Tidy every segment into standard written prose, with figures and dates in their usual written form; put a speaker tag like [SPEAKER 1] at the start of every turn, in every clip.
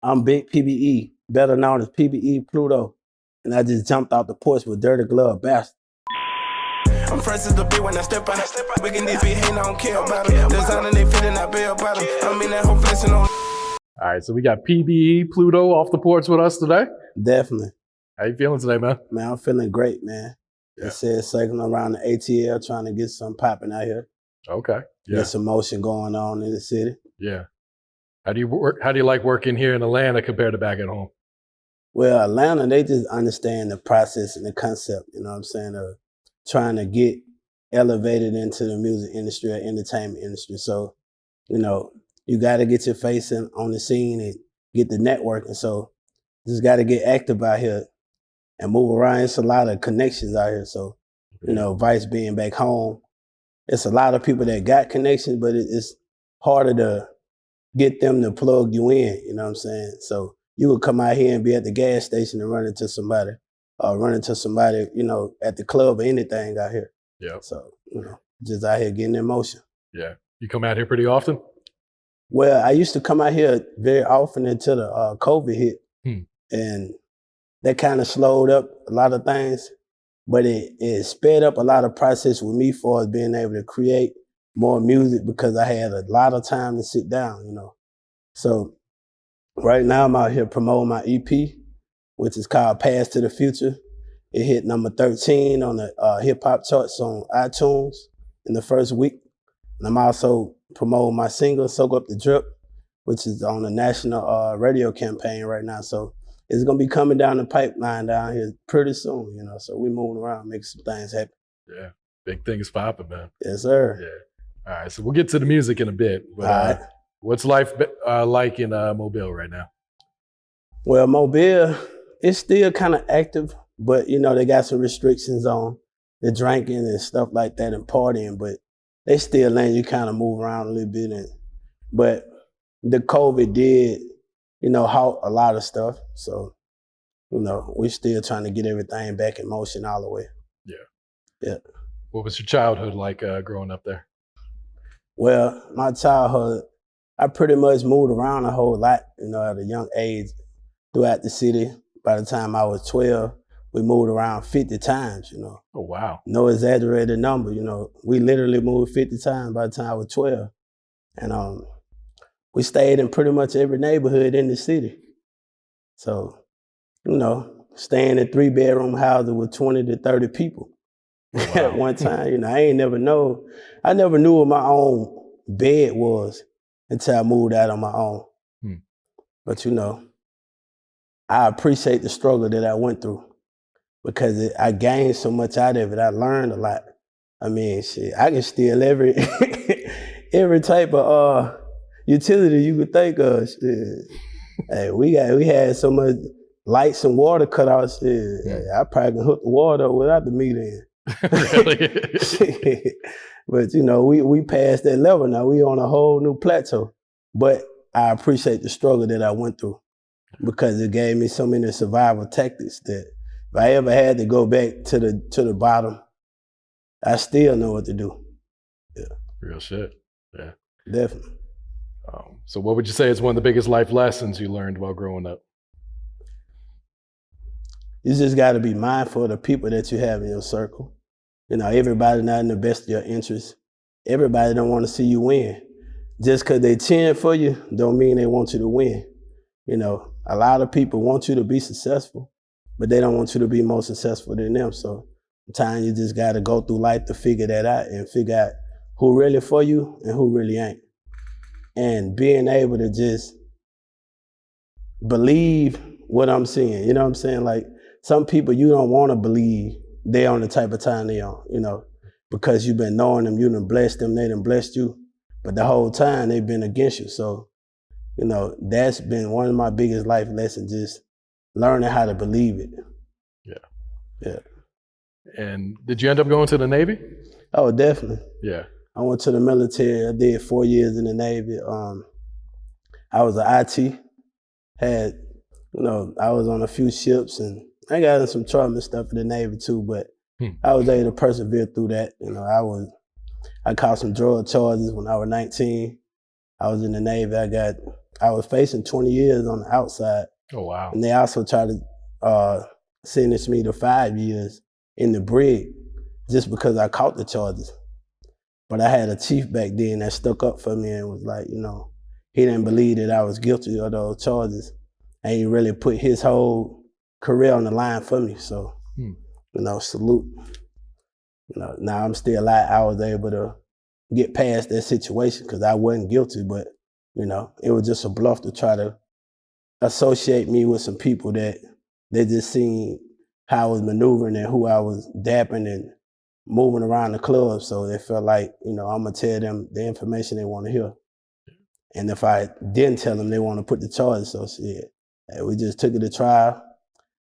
[SPEAKER 1] I'm Big PBE, better known as PBE Pluto, and I just jumped out the porch with dirty glove bastard.
[SPEAKER 2] I'm fresh as the beat when I step out. Wiggin' these beat hatin', I don't care about them. Designing they fitting, I bail about them. I'm in that whole flexing on.
[SPEAKER 3] All right, so we got PBE Pluto off the porch with us today.
[SPEAKER 1] Definitely.
[SPEAKER 3] How you feeling today, man?
[SPEAKER 1] Man, I'm feeling great, man.
[SPEAKER 3] Yeah.
[SPEAKER 1] I said circling around the ATL, trying to get something popping out here.
[SPEAKER 3] Okay. Yeah.
[SPEAKER 1] Get some motion going on in the city.
[SPEAKER 3] Yeah. How do you like working here in Atlanta compared to back at home?
[SPEAKER 1] Well, Atlanta, they just understand the process and the concept, you know what I'm saying, of trying to get elevated into the music industry or entertainment industry. So, you know, you got to get your face on the scene and get the networking. So, just got to get active out here and move around. It's a lot of connections out here. So, you know, Vice being back home, it's a lot of people that got connections, but it's harder to get them to plug you in, you know what I'm saying? So you would come out here and be at the gas station and run into somebody, you know, at the club or anything out here.
[SPEAKER 3] Yeah.
[SPEAKER 1] So, you know, just out here getting in motion.
[SPEAKER 3] Yeah. You come out here pretty often?
[SPEAKER 1] Well, I used to come out here very often until the COVID hit. And that kind of slowed up a lot of things, but it sped up a lot of process with me for being able to create more music because I had a lot of time to sit down, you know. So right now I'm out here promoting my EP, which is called Pass to the Future. It hit number 13 on the hip hop charts on iTunes in the first week. And I'm also promoting my single, Soak Up the Drip, which is on the national radio campaign right now. So it's gonna be coming down the pipeline down here pretty soon, you know. So we're moving around, making some things happen.
[SPEAKER 3] Yeah. Big things popping, man.
[SPEAKER 1] Yes, sir.
[SPEAKER 3] Yeah. All right, so we'll get to the music in a bit. But
[SPEAKER 1] right.
[SPEAKER 3] What's life like in Mobile right now?
[SPEAKER 1] Well, Mobile, it's still kind of active, but, you know, they got some restrictions on the drinking and stuff like that and partying, but they still letting you kind of move around a little bit. But the COVID did, you know, halt a lot of stuff. So, you know, we're still trying to get everything back in motion all the way.
[SPEAKER 3] Yeah.
[SPEAKER 1] Yeah.
[SPEAKER 3] What was your childhood like growing up there?
[SPEAKER 1] Well, my childhood, I pretty much moved around a whole lot, you know, at a young age throughout the city. By the time I was 12, we moved around 50 times, you know.
[SPEAKER 3] Oh, wow.
[SPEAKER 1] No exaggerated number, you know. We literally moved 50 times by the time I was 12. And we stayed in pretty much every neighborhood in the city. So, you know, staying in 3-bedroom houses with 20 to 30 people. Wow. At one time, you know, I never knew what my own bed was until I moved out on my own. But, you know, I appreciate the struggle that I went through because I gained so much out of it. I learned a lot. I mean, shit, I can steal every type of utility you could think of. Shit. Hey, we had so much lights and water cut out. Shit. Yeah. I probably can hook the water up without the meter in. But, you know, we passed that level now. We on a whole new plateau. But I appreciate the struggle that I went through because it gave me so many survival tactics that if I ever had to go back to the bottom, I still know what to do. Yeah.
[SPEAKER 3] Real shit. Yeah.
[SPEAKER 1] Definitely.
[SPEAKER 3] So what would you say is one of the biggest life lessons you learned while growing up?
[SPEAKER 1] You just got to be mindful of the people that you have in your circle. You know, everybody not in the best of your interest. Everybody don't want to see you win. Just because they cheering for you don't mean they want you to win. You know, a lot of people want you to be successful, but they don't want you to be more successful than them. So sometimes you just got to go through life to figure that out and figure out who really for you and who really ain't. And being able to just believe what I'm seeing. You know what I'm saying? Like, some people you don't want to believe they're on the type of time they on, you know, because you've been knowing them, you done blessed them, they done blessed you. But the whole time they've been against you. So, you know, that's been one of my biggest life lessons, just learning how to believe it.
[SPEAKER 3] Yeah.
[SPEAKER 1] Yeah.
[SPEAKER 3] And did you end up going to the Navy?
[SPEAKER 1] Oh, definitely.
[SPEAKER 3] Yeah.
[SPEAKER 1] I went to the military. I did 4 years in the Navy. I was an IT, you know, I was on a few ships and I got in some trouble and stuff in the Navy too, but I was able to persevere through that. You know, I caught some drug charges when I was 19. I was in the Navy. I got I was facing 20 years on the outside.
[SPEAKER 3] Oh, wow.
[SPEAKER 1] And they also tried to sentence me to 5 years in the brig just because I caught the charges. But I had a chief back then that stuck up for me and was like, you know, he didn't believe that I was guilty of those charges. And he really put his whole career on the line for me. So, you know, salute. You know, now I'm still alive. I was able to get past that situation because I wasn't guilty, but, you know, it was just a bluff to try to associate me with some people that they just seen how I was maneuvering and who I was dapping and moving around the club. So they felt like, you know, I'm gonna tell them the information they want to hear. And if I didn't tell them, they want to put the charges. So shit, we just took it to trial.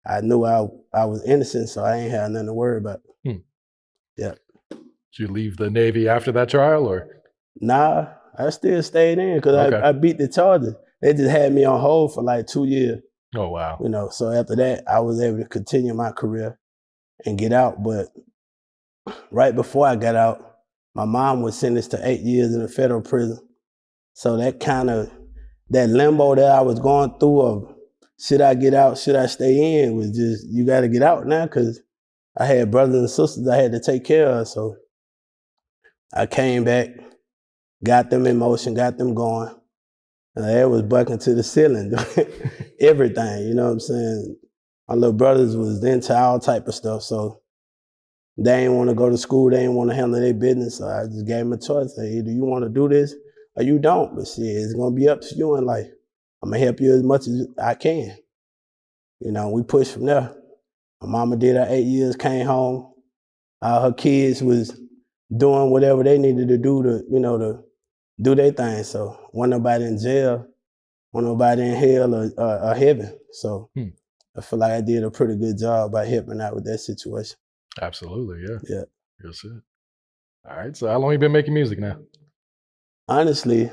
[SPEAKER 1] I knew I was innocent, so I ain't had nothing to worry about. Yeah.
[SPEAKER 3] Did you leave the Navy after that trial, or?
[SPEAKER 1] Nah, I still stayed in because I beat the charges. They just had me on hold for like 2 years.
[SPEAKER 3] Oh, wow.
[SPEAKER 1] You know, so after that, I was able to continue my career and get out. But right before I got out, my mom was sentenced to 8 years in a federal prison. So that that limbo that I was going through of should I get out, should I stay in, was just, you got to get out now because I had brothers and sisters I had to take care of. So I came back, got them in motion, got them going. It was bucking to the ceiling, everything, you know what I'm saying? My little brothers was into all type of stuff, so they didn't want to go to school, they didn't want to handle their business, so I just gave them a choice. Hey, either you want to do this or you don't, but shit, it's going to be up to you in life. I'm going to help you as much as I can. You know, we pushed from there. My mama did her 8 years, came home. Her kids was doing whatever they needed to do to, you know, to do their thing. So wasn't nobody in jail, wasn't nobody in hell or heaven. So I feel like I did a pretty good job by helping out with that situation.
[SPEAKER 3] Absolutely, yeah.
[SPEAKER 1] Yeah.
[SPEAKER 3] That's it. All right, so how long you been making music now?
[SPEAKER 1] Honestly,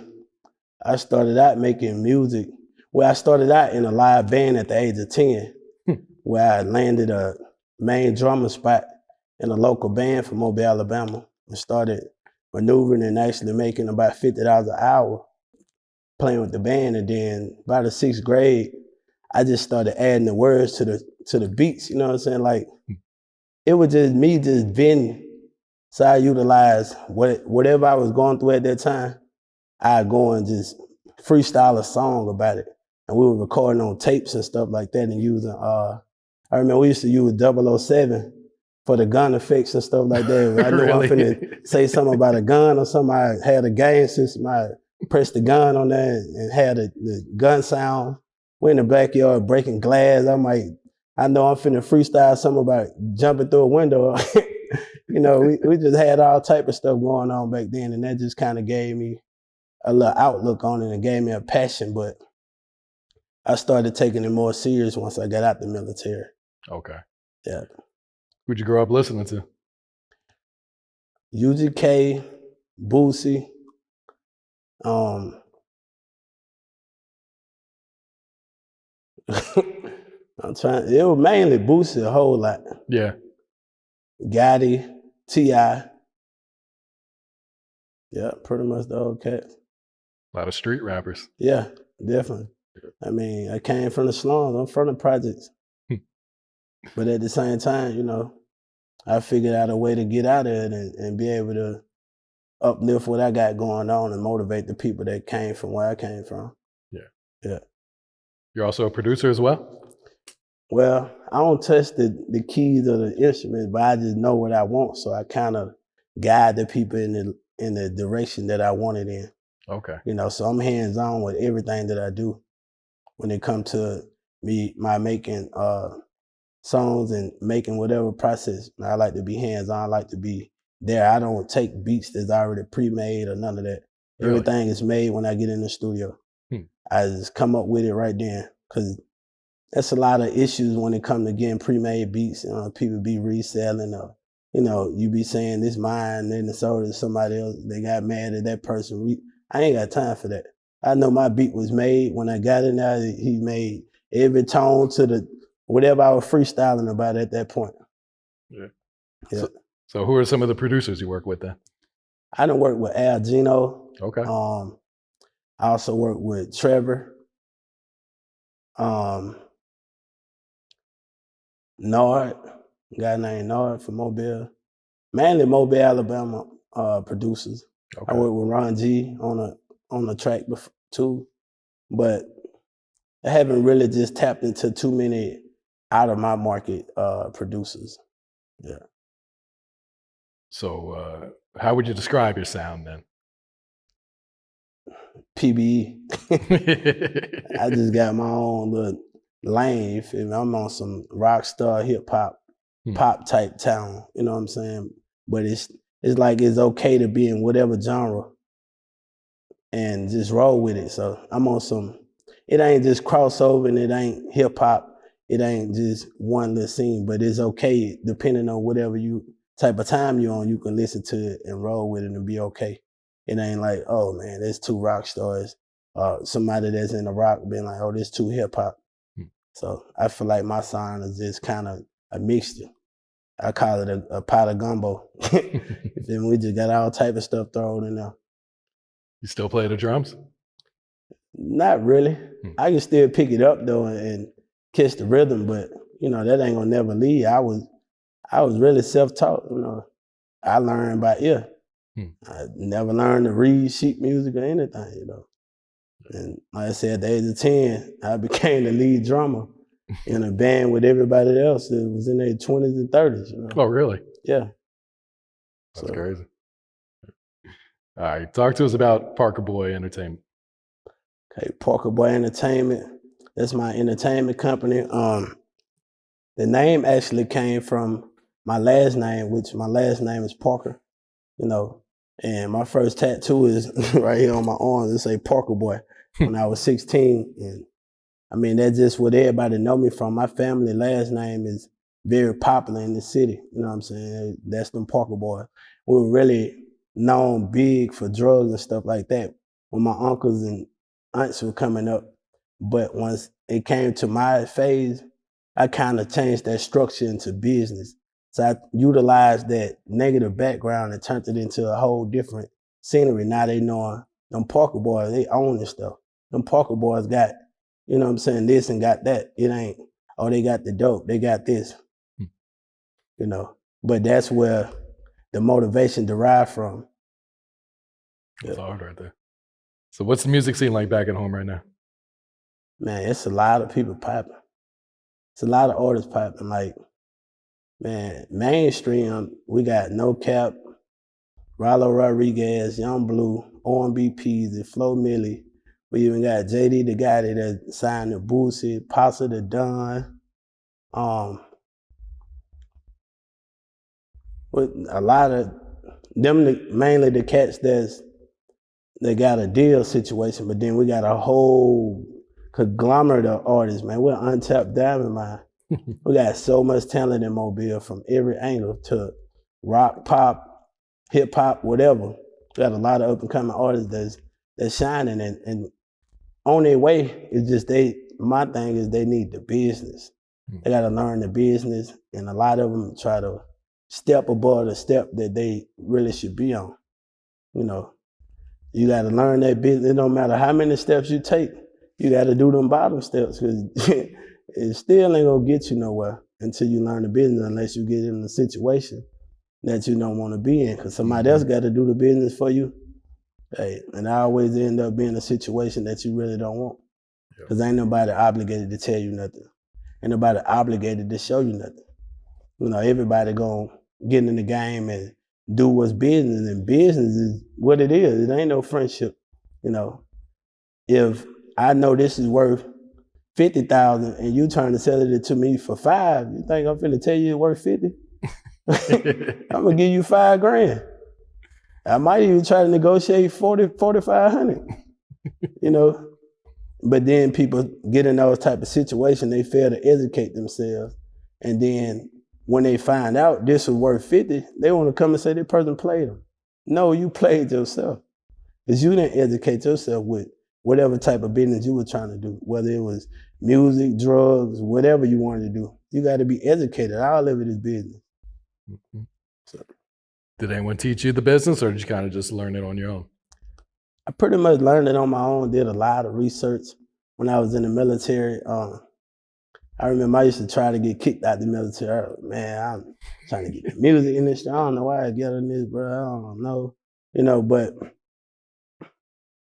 [SPEAKER 1] I started out making music. Well, I started out in a live band at the age of 10, where I landed a main drummer spot in a local band from Mobile, Alabama, and started maneuvering and actually making about $50 an hour playing with the band. And then by the 6th grade, I just started adding the words to the beats, you know what I'm saying? Like, it was just me just venting. So I utilized whatever I was going through at that time, I'd go and just freestyle a song about it. And we were recording on tapes and stuff like that and using, I remember we used to use 007 for the gun effects and stuff like that. I knew I was finna say something about a gun or something. I had a game system. I pressed the gun on there and had the gun sound. We're in the backyard breaking glass. I know I'm finna freestyle something about jumping through a window. You know, we just had all type of stuff going on back then, and that just kind of gave me a little outlook on it and gave me a passion. But I started taking it more serious once I got out the military.
[SPEAKER 3] Okay.
[SPEAKER 1] Yeah.
[SPEAKER 3] Who'd you grow up listening to?
[SPEAKER 1] UGK, Boosie, it was mainly Boosie a whole lot.
[SPEAKER 3] Yeah.
[SPEAKER 1] Gotti, T.I. Yeah, pretty much the old cats.
[SPEAKER 3] A lot of street rappers.
[SPEAKER 1] Yeah, definitely. I mean, I came from the slums. I'm from the projects. But at the same time, you know, I figured out a way to get out of it and be able to uplift what I got going on and motivate the people that came from where I came from.
[SPEAKER 3] Yeah.
[SPEAKER 1] Yeah.
[SPEAKER 3] You're also a producer as well?
[SPEAKER 1] Well, I don't touch the keys of the instruments, but I just know what I want. So I kind of guide the people in the direction that I want it in.
[SPEAKER 3] Okay.
[SPEAKER 1] You know, so I'm hands-on with everything that I do when it comes to my making songs and making whatever process. I like to be hands-on. I like to be there. I don't take beats that's already pre-made or none of that. Really? Everything is made when I get in the studio. I just come up with it right then, because that's a lot of issues when it comes to getting pre-made beats. You know, people be reselling or, you know, you be saying this mine, then it's sold to somebody else. They got mad at that person. I ain't got time for that. I know my beat was made when I got in there. He made every tone to whatever I was freestyling about at that point.
[SPEAKER 3] Yeah.
[SPEAKER 1] Yeah.
[SPEAKER 3] So who are some of the producers you work with then?
[SPEAKER 1] I done worked with Al Gino.
[SPEAKER 3] Okay.
[SPEAKER 1] I also work with Trevor, Nard, a guy named Nard from Mobile. Mainly Mobile, Alabama producers.
[SPEAKER 3] Okay.
[SPEAKER 1] I work with Ron G on a track too, but I haven't really just tapped into too many out of my market producers. Yeah.
[SPEAKER 3] So how would you describe your sound then?
[SPEAKER 1] PBE. I just got my own little lane. You feel me? I'm on some rock star hip hop, pop type town. You know what I'm saying? But it's like it's okay to be in whatever genre and just roll with it. So I'm on some. It ain't just crossover and it ain't hip hop. It ain't just one little scene, but it's okay depending on whatever type of time you're on. You can listen to it and roll with it and be okay. It ain't like, oh man, there's two rock stars. Somebody that's in the rock being like, oh, this too hip hop. So I feel like my sound is just kind of a mixture. I call it a pot of gumbo. Then we just got all type of stuff thrown in there.
[SPEAKER 3] You still play the drums?
[SPEAKER 1] Not really. I can still pick it up though and catch the rhythm, but you know that ain't gonna never leave. I was really self-taught. You know, I learned by ear. I never learned to read sheet music or anything. You know, and like I said, at the age of 10, I became the lead drummer in a band with everybody else that was in their 20s and 30s. You know?
[SPEAKER 3] Oh, really?
[SPEAKER 1] Yeah.
[SPEAKER 3] That's crazy. All right, talk to us about Parker Boy Entertainment.
[SPEAKER 1] Okay, Parker Boy Entertainment. That's my entertainment company. The name actually came from my last name, which my last name is Parker. You know, and my first tattoo is right here on my arm. It say Parker Boy when I was 16. And I mean, that's just what everybody know me from. My family last name is very popular in the city. You know what I'm saying? That's them Parker Boys. We were really known big for drugs and stuff like that when my uncles and aunts were coming up. But once it came to my phase, I kind of changed that structure into business. So I utilized that negative background and turned it into a whole different scenery. Now they know them Parker Boys, they own this stuff. Them Parker Boys got, you know what I'm saying, this and got that. It ain't, oh, they got the dope, they got this. You know, but that's where the motivation derived from.
[SPEAKER 3] That's hard right there. So what's the music scene like back at home right now?
[SPEAKER 1] Man, it's a lot of people popping. It's a lot of artists popping. Like, man, mainstream, we got No Cap, Rollo Rodriguez, Young Blue, R&B Peasy, Flo Milli. We even got JD the guy that signed to Boosie, Pasa the Don. With a lot of them, mainly the cats they got a deal situation, but then we got a whole conglomerate of artists, man. We're untapped diamond mine. We got so much talent in Mobile from every angle to rock, pop, hip hop, whatever. We got a lot of up and coming artists that's shining and on their way. It's just my thing is they need the business. They got to learn the business, and a lot of them try to step above the step that they really should be on. You know, you got to learn that business. It don't matter how many steps you take, you got to do them bottom steps because it still ain't gonna get you nowhere until you learn the business, unless you get in a situation that you don't want to be in, because somebody else got to do the business for you. Hey, and I always end up being in a situation that you really don't want, because ain't nobody obligated to tell you nothing. Ain't nobody obligated to show you nothing. You know, everybody gonna get in the game and do what's business, and business is what it is. It ain't no friendship. You know, if I know this is worth $50,000 and you trying to sell it to me for $5,000, you think I'm finna tell you it's worth $50,000? I'm gonna give you $5,000. I might even try to negotiate $4,500. You know, but then people get in those type of situations, they fail to educate themselves, and then when they find out this was worth $50,000, they want to come and say this person played them. No, you played yourself, because you didn't educate yourself with whatever type of business you were trying to do, whether it was music, drugs, whatever you wanted to do. You got to be educated. All of it is business. So,
[SPEAKER 3] did anyone teach you the business, or did you kind of just learn it on your own?
[SPEAKER 1] I pretty much learned it on my own, did a lot of research when I was in the military. I remember I used to try to get kicked out the military. Man, I'm trying to get the music industry. I don't know why I get in this, bro. I don't know. But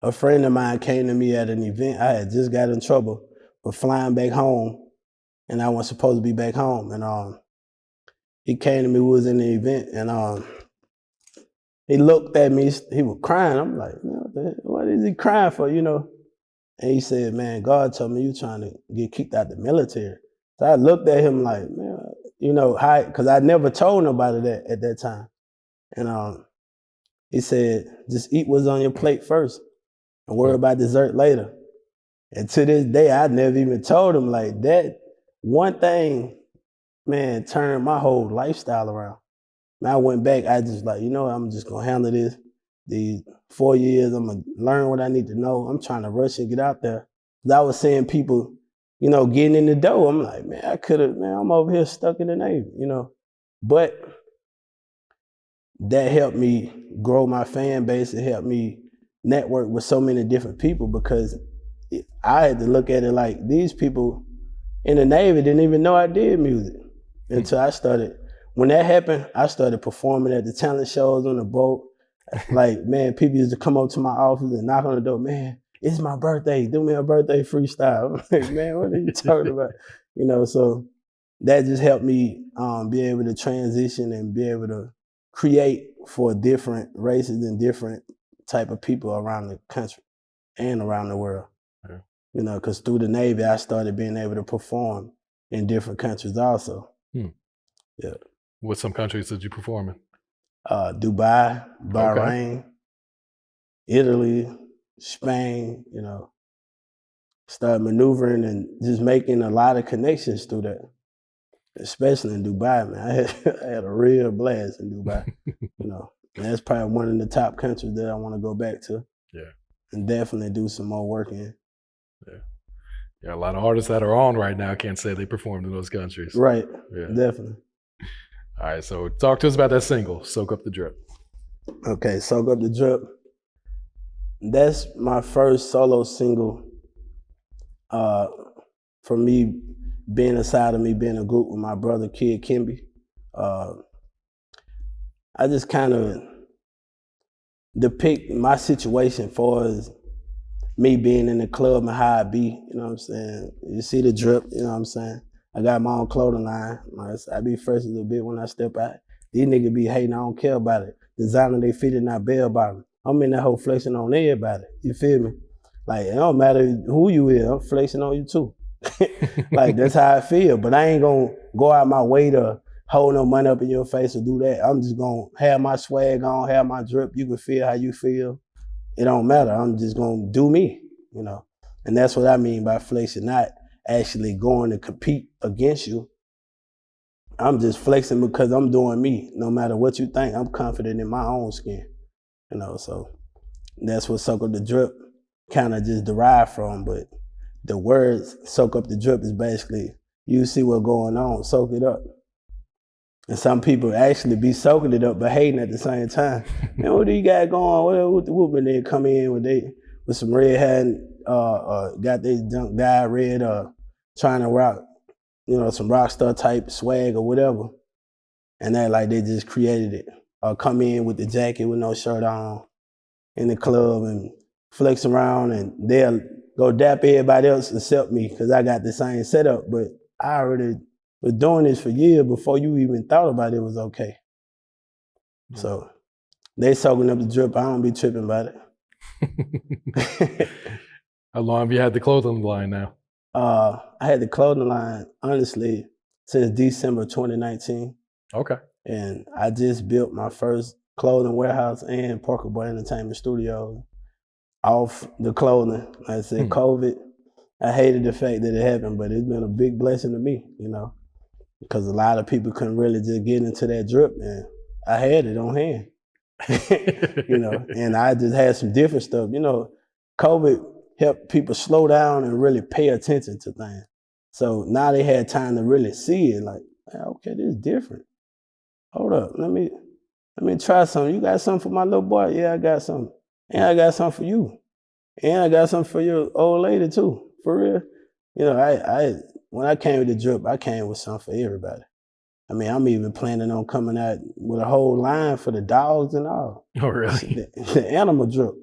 [SPEAKER 1] a friend of mine came to me at an event. I had just got in trouble for flying back home, and I wasn't supposed to be back home. And he came to me, we was in the event, and he looked at me, he was crying. I'm like, what is he crying for, And he said, man, God told me you trying to get kicked out the military. So I looked at him like, man, because I never told nobody that at that time. And he said, just eat what's on your plate first and worry about dessert later. And to this day, I never even told him like that. One thing, man, turned my whole lifestyle around. And I went back, I just like, I'm just going to handle this. These 4 years, I'm going to learn what I need to know. I'm trying to rush and get out there. I was seeing people, getting in the door. I'm like, man, I'm over here stuck in the Navy, But that helped me grow my fan base. It helped me network with so many different people because I had to look at it like these people in the Navy didn't even know I did music until I started. When that happened, I started performing at the talent shows on the boat. Like, man, people used to come up to my office and knock on the door. Man, it's my birthday. Do me a birthday freestyle. I'm like, man, what are you talking about? So that just helped me be able to transition and be able to create for different races and different type of people around the country and around the world. Yeah. Because through the Navy, I started being able to perform in different countries also. Yeah.
[SPEAKER 3] What some countries did you perform in?
[SPEAKER 1] Dubai, Bahrain, Italy, Spain, started maneuvering and just making a lot of connections through that, especially in Dubai, man. I had a real blast in Dubai, And that's probably one of the top countries that I want to go back to.
[SPEAKER 3] Yeah.
[SPEAKER 1] And definitely do some more work in.
[SPEAKER 3] Yeah. Yeah, a lot of artists that are on right now can't say they performed in those countries.
[SPEAKER 1] Right,
[SPEAKER 3] yeah.
[SPEAKER 1] Definitely.
[SPEAKER 3] All right, so talk to us about that single, Soak Up the Drip.
[SPEAKER 1] Okay, Soak Up the Drip. That's my first solo single for me being aside of me being a group with my brother, Kid Kimby. I just kind of depict my situation for as me being in the club and how I be, you know what I'm saying? You see the drip, you know what I'm saying? I got my own clothing line. I be fresh a little bit when I step out. These niggas be hating, I don't care about it. Designer they fit in, I bell bottom. I'm in that whole flexing on everybody, you feel me? Like, it don't matter who you is, I'm flexing on you too. Like, that's how I feel, but I ain't gonna go out my way to hold no money up in your face or do that. I'm just gonna have my swag on, have my drip. You can feel how you feel. It don't matter. I'm just gonna do me, And that's what I mean by flexing, not actually going to compete against you. I'm just flexing because I'm doing me. No matter what you think, I'm confident in my own skin, So that's what Soak Up the Drip kind of just derived from. But the words Soak Up the Drip is basically, you see what's going on, soak it up. And some people actually be soaking it up but hating at the same time. Man, what do you got going? What the whooping? They come in with some red hat and got their junk dyed red, trying to rock, some rock star type swag or whatever. And that like they just created it. Or come in with the jacket with no shirt on in the club and flex around, and they'll go dap everybody else except me because I got the same setup. But I already was doing this for years before you even thought about it was okay. Mm-hmm. So they soaking up the drip. I don't be tripping about it.
[SPEAKER 3] How long have you had the clothing line now?
[SPEAKER 1] I had the clothing line, honestly, since December 2019.
[SPEAKER 3] Okay.
[SPEAKER 1] And I just built my first clothing warehouse and Parker Boy Entertainment Studio off the clothing. Like I said, COVID, I hated the fact that it happened, but it's been a big blessing to me, because a lot of people couldn't really just get into that drip, and I had it on hand, and I just had some different stuff. COVID helped people slow down and really pay attention to things. So now they had time to really see it, like, okay, this is different. Hold up, let me try something. You got something for my little boy? Yeah, I got something. And I got something for you. And I got something for your old lady too, for real. You know, I when I came with the drip, I came with something for everybody. I mean, I'm even planning on coming out with a whole line for the dogs and all.
[SPEAKER 3] Oh, really?
[SPEAKER 1] The animal drip.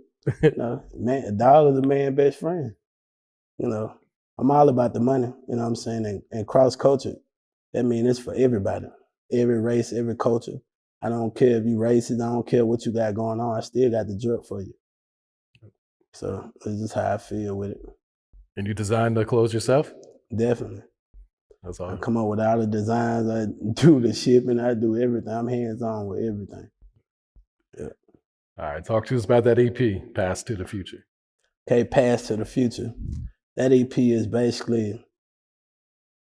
[SPEAKER 1] You know, man, a dog is a man's best friend. You know, I'm all about the money, you know what I'm saying? And cross-cultured, that means it's for everybody. Every race, every culture. I don't care if you racist, I don't care what you got going on, I still got the drip for you. So it's just how I feel with it.
[SPEAKER 3] And you designed the clothes yourself?
[SPEAKER 1] Definitely.
[SPEAKER 3] That's all.
[SPEAKER 1] I come up with all the designs, I do the shipping, I do everything. I'm hands-on with everything. Yeah.
[SPEAKER 3] All right, talk to us about that EP, Past to the Future.
[SPEAKER 1] Okay, Past to the Future. That EP is basically,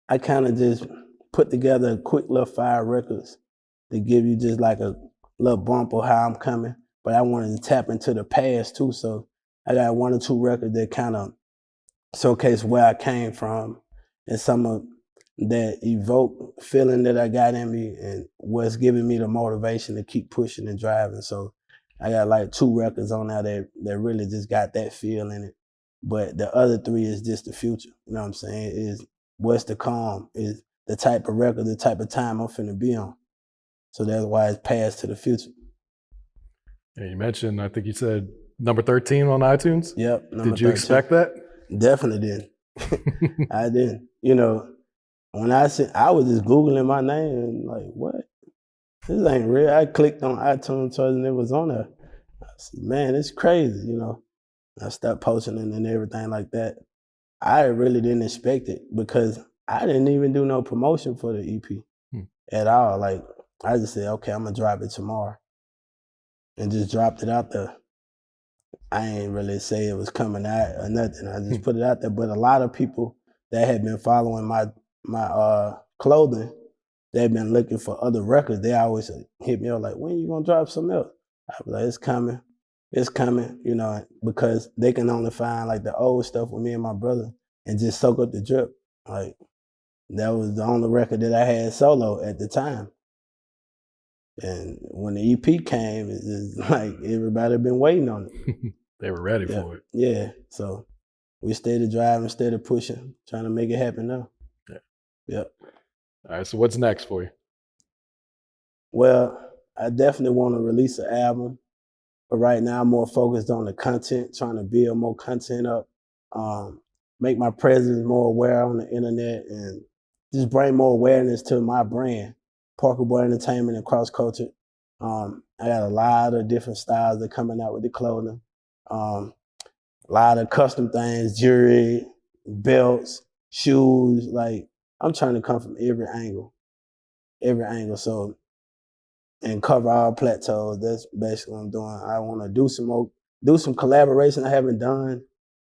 [SPEAKER 1] I kind of just put together a quick little 5 records to give you just like a little bump of how I'm coming. But I wanted to tap into the past too, so I got 1 or 2 records that kind of showcase where I came from and some of that evoke feeling that I got in me and what's giving me the motivation to keep pushing and driving. So I got like 2 records on there that really just got that feel in it. But the other 3 is just the future. You know what I'm saying? Is what's to come, is the type of record, the type of time I'm finna be on. So that's why it's Past to the Future.
[SPEAKER 3] And you mentioned, I think you said number 13 on iTunes?
[SPEAKER 1] Yep.
[SPEAKER 3] Did you expect that?
[SPEAKER 1] Definitely didn't. I didn't. You know, when I was just Googling my name and like, what? This ain't real. I clicked on iTunes and it was on there. I said, man, it's crazy, you know. I stopped posting it and everything like that. I really didn't expect it because I didn't even do no promotion for the EP at all. Like, I just said, okay, I'm gonna drop it tomorrow. And just dropped it out there. I ain't really say it was coming out or nothing. I just put it out there. But a lot of people that had been following my clothing, they've been looking for other records. They always hit me up like, when you gonna drop something else? I was like, it's coming, you know, because they can only find like the old stuff with me and my brother and just soak up the drip. Like, that was the only record that I had solo at the time. And when the EP came, it's just like everybody been waiting on it.
[SPEAKER 3] They were ready for it.
[SPEAKER 1] Yeah, so we stayed driving, stayed pushing, trying to make it happen now.
[SPEAKER 3] Yeah.
[SPEAKER 1] Yep.
[SPEAKER 3] All right, so what's next for you?
[SPEAKER 1] Well, I definitely want to release an album, but right now I'm more focused on the content, trying to build more content up, make my presence more aware on the internet, and just bring more awareness to my brand, Parker Boy Entertainment and Cross Cultured. I got a lot of different styles that are coming out with the clothing. A lot of custom things, jewelry, belts, shoes. Like, I'm trying to come from every angle. So, and cover all plateaus. That's basically what I'm doing. I want to do some collaboration. I haven't done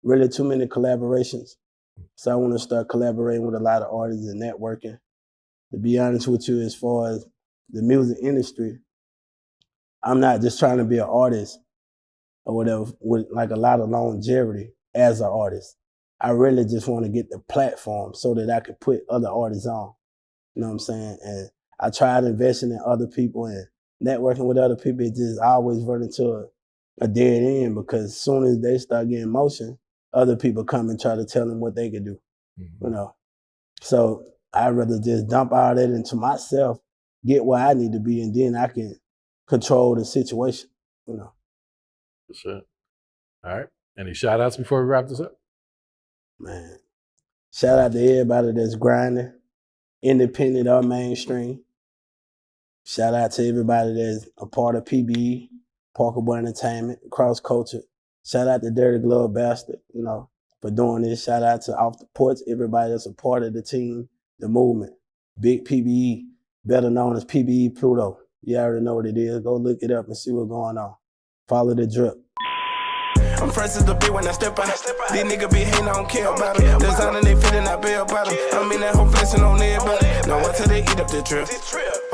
[SPEAKER 1] really too many collaborations. So I want to start collaborating with a lot of artists and networking. To be honest with you, as far as the music industry, I'm not just trying to be an artist or whatever with like a lot of longevity as an artist. I really just want to get the platform so that I could put other artists on. You know what I'm saying? And I tried investing in other people and networking with other people. It just always run into a dead end because as soon as they start getting motion, other people come and try to tell them what they can do. You know? So I'd rather just dump all that into myself, get where I need to be, and then I can control the situation, you know.
[SPEAKER 3] For sure. All right. Any shout outs before we wrap this up?
[SPEAKER 1] Man, shout out to everybody that's grinding, independent or mainstream. Shout out to everybody that's a part of PBE, Parker Boy Entertainment, Cross Cultured. Shout out to Dirty Glove Bastard, you know, for doing this. Shout out to Off the Porch, everybody that's a part of the team, the movement. Big PBE, better known as PBE Pluto. You already know what it is. Go look it up and see what's going on. Follow the drip.
[SPEAKER 2] I'm fresh as the bitch when I step out. These niggas be hating, I don't care about them. Designing they feeling, I bail about them. I'm in that whole flexing on everybody. Now until they eat up the drip.